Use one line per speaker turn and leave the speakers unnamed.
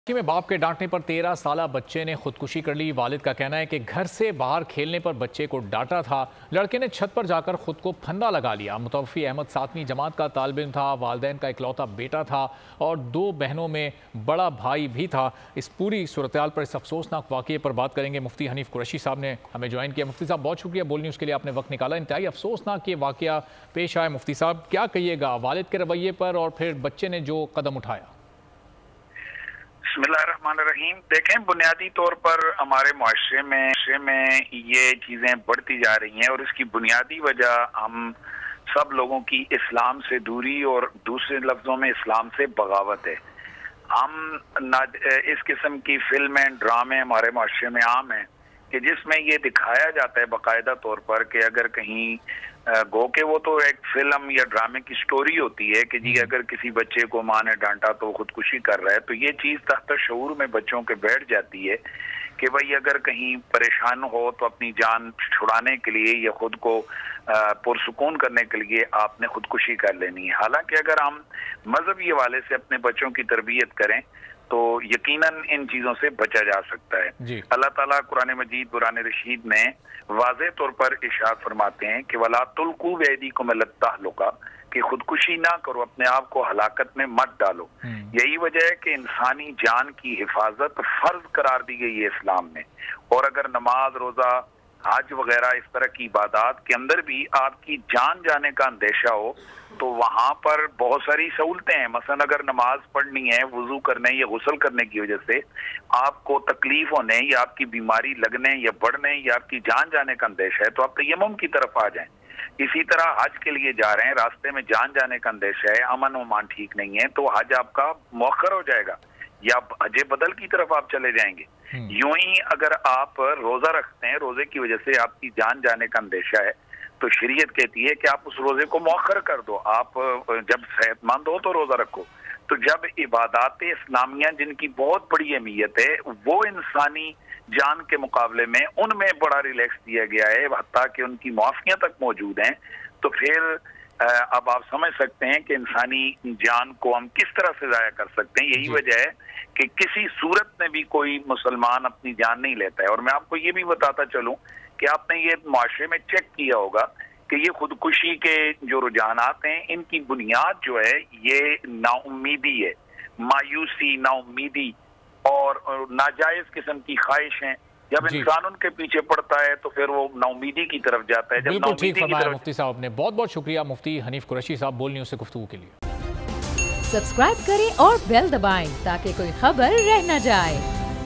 में बाप के डांटने पर 13 साला बच्चे ने खुदकुशी कर ली। वालिद का कहना है कि घर से बाहर खेलने पर बच्चे को डांटा था। लड़के ने छत पर जाकर खुद को फंदा लगा लिया। मुतवफ़ी अहमद 7वीं जमात का तालिब था। वालिदैन का इकलौता बेटा था और 2 बहनों में बड़ा भाई भी था। इस पूरी सूरत-ए-हाल पर, इस अफसोसनाक वाक़ये पर बात करेंगे। मुफ्ती हनीफ कुरैशी साहब ने हमें ज्वाइन किया। मुफ्ती साहब बहुत शुक्रिया, बोल न्यूज़ के लिए आपने वक्त निकाला। इंतहाई अफसोसनाक ये वाक़या पेश आया। मुफ्ती साहब क्या कहिएगा वालिद के रवैये पर और फिर बच्चे ने जो कदम उठाया?
बिस्मिल्लाहिर्रहमानिर्रहीम। देखें, बुनियादी तौर पर हमारे मुआशरे में ये चीज़ें बढ़ती जा रही हैं और इसकी बुनियादी वजह हम सब लोगों की इस्लाम से दूरी और दूसरे लफ्ज़ों में इस्लाम से बगावत है। हम इस किस्म की फिल्में, ड्रामे हमारे मुआशरे में आम हैं कि जिसमें ये दिखाया जाता है बाकायदा तौर पर कि अगर कहीं गो के वो तो एक फिल्म या ड्रामे की स्टोरी होती है कि जी अगर किसी बच्चे को माँ ने डांटा तो खुदकुशी कर रहा है, तो ये चीज़ तहत शऊर में बच्चों के बैठ जाती है कि भाई अगर कहीं परेशान हो तो अपनी जान छुड़ाने के लिए या खुद को पुरसुकून करने के लिए आपने खुदकुशी कर लेनी है। हालांकि अगर हम मजहबी हवाले से अपने बच्चों की तरबियत करें तो यकीनन इन चीज़ों से बचा जा सकता है। अल्लाह ताला कुरान मजीद कुरान रशीद में वाज़ेह तौर पर इरशाद फरमाते हैं कि वला तुल्कू बिअयदीकुम इला तहलुका, कि खुदकुशी ना करो, अपने आप को हलाकत में मत डालो। यही वजह है कि इंसानी जान की हिफाजत फर्ज करार दी गई है इस्लाम में। और अगर नमाज, रोज़ा, हज वगैरह इस तरह की इबादत के अंदर भी आपकी जान जाने का अंदेशा हो तो वहां पर बहुत सारी सहूलतें हैं। मसलन अगर नमाज पढ़नी है, वुजू करने या गुस्ल करने की वजह से आपको तकलीफ होने या आपकी बीमारी लगने या बढ़ने या आपकी जान जाने का अंदेशा है तो आप तयम्मुम की तरफ आ जाएं। इसी तरह हज के लिए जा रहे हैं, रास्ते में जान जाने का अंदेशा है, अमन वमान ठीक नहीं है, तो हज आपका मौखर हो जाएगा या हज बदल की तरफ आप चले जाएंगे। यूं ही अगर आप रोजा रखते हैं, रोजे की वजह से आपकी जान जाने का अंदेशा है तो शरीयत कहती है कि आप उस रोजे को मौखर कर दो। आप जब सेहतमंद हो तो रोजा रखो। तो जब इबादत इस्लामिया जिनकी बहुत बड़ी अहमियत है वो इंसानी जान के मुकाबले में उनमें बड़ा रिलैक्स दिया गया है, हत्ता कि उनकी माफियां तक मौजूद हैं, तो फिर अब आप समझ सकते हैं कि इंसानी जान को हम किस तरह से ज़ाया कर सकते हैं। यही वजह है कि किसी सूरत में भी कोई मुसलमान अपनी जान नहीं लेता है। और मैं आपको ये भी बताता चलूं कि आपने ये माशरे में चेक किया होगा कि ये खुदकुशी के जो रुझानात हैं इनकी बुनियाद जो है ये नाउम्मीदी है, मायूसी, नाउम्मीदी और नाजायज किस्म की ख्वाहिश है। जब इंसान उनके पीछे पड़ता है तो फिर वो नाउम्मीदी की तरफ जाता है।
बिल्कुल ठीक फरमाया मुफ्ती साहब ने। बहुत बहुत शुक्रिया मुफ्ती हनीफ कुरैशी साहब, बोल न्यूज़ से गुफ्तगू के लिए।
सब्सक्राइब करें और बेल दबाएं ताकि कोई खबर रह न जाए।